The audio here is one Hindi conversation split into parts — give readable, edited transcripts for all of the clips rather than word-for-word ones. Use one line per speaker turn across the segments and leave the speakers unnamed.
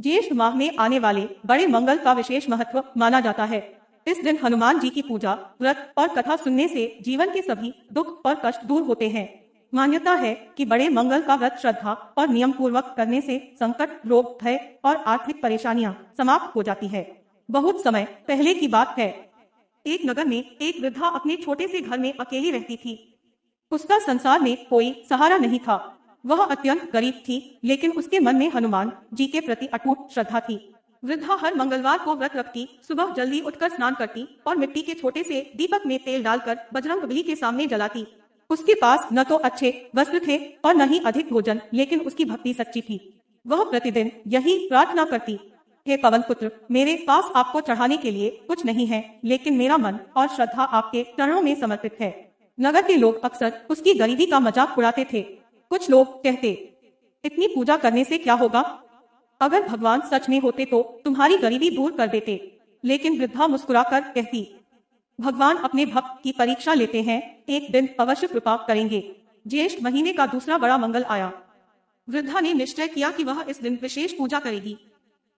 ज्येष्ठ माह में आने वाले बड़े मंगल का विशेष महत्व माना जाता है। इस दिन हनुमान जी की पूजा, व्रत और कथा सुनने से जीवन के सभी दुख और कष्ट दूर होते हैं। मान्यता है कि बड़े मंगल का व्रत श्रद्धा और नियम पूर्वक करने से संकट, रोग, भय और आर्थिक परेशानियां समाप्त हो जाती है। बहुत समय पहले की बात है। एक नगर में एक वृद्धा अपने छोटे से घर में अकेली रहती थी। उसका संसार में कोई सहारा नहीं था। वह अत्यंत गरीब थी, लेकिन उसके मन में हनुमान जी के प्रति अटूट श्रद्धा थी। वृद्धा हर मंगलवार को व्रत रखती, सुबह जल्दी उठकर स्नान करती और मिट्टी के छोटे से दीपक में तेल डालकर बजरंगबली के सामने जलाती। उसके पास न तो अच्छे वस्त्र थे और न ही अधिक भोजन, लेकिन उसकी भक्ति सच्ची थी। वह प्रतिदिन यही प्रार्थना करती, हे पवन पुत्र, मेरे पास आपको चढ़ाने के लिए कुछ नहीं है, लेकिन मेरा मन और श्रद्धा आपके चरणों में समर्पित है। नगर के लोग अक्सर उसकी गरीबी का मजाक उड़ाते थे। कुछ लोग कहते, इतनी पूजा करने से क्या होगा? अगर भगवान सच में होते तो तुम्हारी गरीबी दूर कर देते। लेकिन वृद्धा मुस्कुराकर कहती, भगवान अपने भक्त की परीक्षा लेते हैं, एक दिन अवश्य कृपा करेंगे। ज्येष्ठ महीने का दूसरा बड़ा मंगल आया। वृद्धा ने निश्चय किया कि वह इस दिन विशेष पूजा करेगी,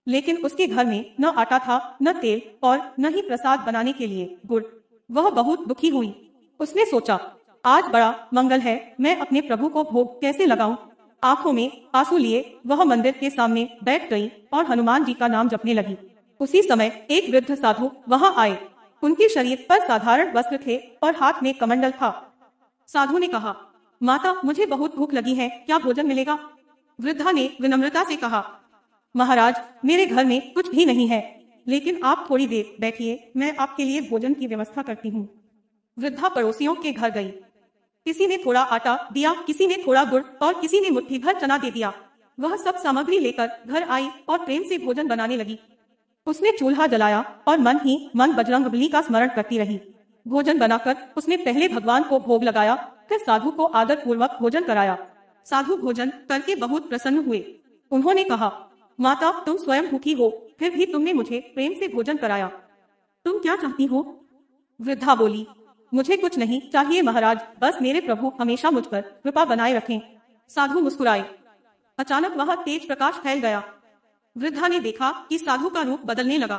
लेकिन उसके घर में न आटा था, न तेल और न ही प्रसाद बनाने के लिए गुड़। वह बहुत दुखी हुई। उसने सोचा, आज बड़ा मंगल है, मैं अपने प्रभु को भोग कैसे लगाऊं? आंखों में आंसू लिए वह मंदिर के सामने बैठ गई और हनुमान जी का नाम जपने लगी। उसी समय एक वृद्ध साधु वहां आए। उनके शरीर पर साधारण वस्त्र थे और हाथ में कमंडल था। साधु ने कहा, माता, मुझे बहुत भूख लगी है, क्या भोजन मिलेगा? वृद्धा ने विनम्रता से कहा, महाराज, मेरे घर में कुछ भी नहीं है, लेकिन आप थोड़ी देर बैठिए, मैं आपके लिए भोजन की व्यवस्था करती हूँ। वृद्धा पड़ोसियों के घर गई। किसी ने थोड़ा आटा दिया, किसी ने थोड़ा गुड़ और किसी ने मुट्ठी भर चना दे दिया। वह सब सामग्री लेकर घर आई और प्रेम से भोजन बनाने लगी। उसने चूल्हा जलाया और मन ही मन बजरंगबली का स्मरण करती रही। भोजन बनाकर उसने पहले भगवान को भोग लगाया, फिर साधु को आदर पूर्वक भोजन कराया। साधु भोजन करके बहुत प्रसन्न हुए। उन्होंने कहा, माता, तुम स्वयं भूखी हो, फिर भी तुमने मुझे प्रेम से भोजन कराया। तुम क्या चाहती हो? वृद्धा बोली, मुझे कुछ नहीं चाहिए महाराज, बस मेरे प्रभु हमेशा मुझ पर कृपा बनाए रखें। साधु मुस्कुराए। अचानक वहां तेज प्रकाश फैल गया। वृद्धा ने देखा कि साधु का रूप बदलने लगा।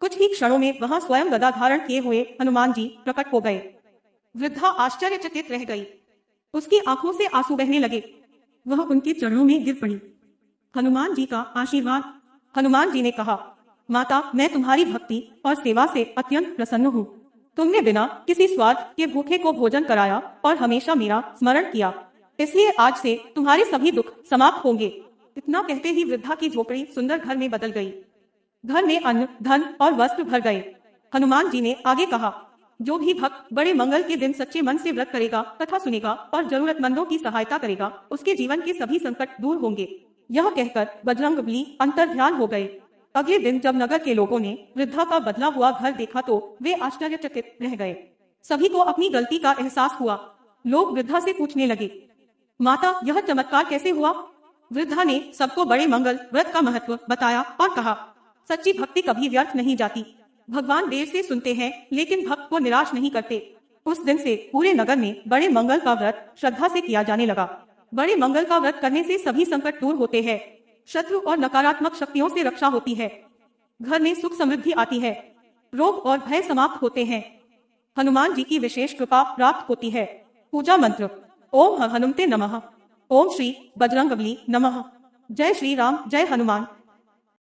कुछ ही क्षणों में वहां स्वयं गदा धारण किए हुए हनुमान जी प्रकट हो गए। वृद्धा आश्चर्यचकित रह गई। उसकी आंखों से आंसू बहने लगे। वह उनके चरणों में गिर पड़ी। हनुमान जी का आशीर्वाद। हनुमान जी ने कहा, माता, मैं तुम्हारी भक्ति और सेवा से अत्यंत प्रसन्न हूँ। तुमने बिना किसी स्वार्थ के भूखे को भोजन कराया और हमेशा मेरा स्मरण किया, इसलिए आज से तुम्हारे सभी दुख समाप्त होंगे। इतना कहते ही वृद्धा की झोपड़ी सुंदर घर में बदल गई। घर में अन्न, धन और वस्त्र भर गए। हनुमान जी ने आगे कहा, जो भी भक्त बड़े मंगल के दिन सच्चे मन से व्रत करेगा, कथा सुनेगा और जरूरतमंदों की सहायता करेगा, उसके जीवन के सभी संकट दूर होंगे। यह कहकर बजरंगबली अंतर्ध्यान हो गए। अगले दिन जब नगर के लोगों ने वृद्धा का बदला हुआ घर देखा तो वे आश्चर्यचकित रह गए। सभी को अपनी गलती का एहसास हुआ। लोग वृद्धा से पूछने लगे, माता, यह चमत्कार कैसे हुआ? वृद्धा ने सबको बड़े मंगल व्रत का महत्व बताया और कहा, सच्ची भक्ति कभी व्यर्थ नहीं जाती। भगवान देर से सुनते हैं, लेकिन भक्त को निराश नहीं करते। उस दिन से पूरे नगर में बड़े मंगल का व्रत श्रद्धा से किया जाने लगा। बड़े मंगल का व्रत करने से सभी संकट दूर होते हैं। शत्रु और नकारात्मक शक्तियों से रक्षा होती है। घर में सुख समृद्धि आती है। रोग और भय समाप्त होते हैं। हनुमान जी की विशेष कृपा प्राप्त होती है। पूजा मंत्र, ओम हनुमते नमः। ओम श्री बजरंगबली नमः। जय श्री राम, जय हनुमान।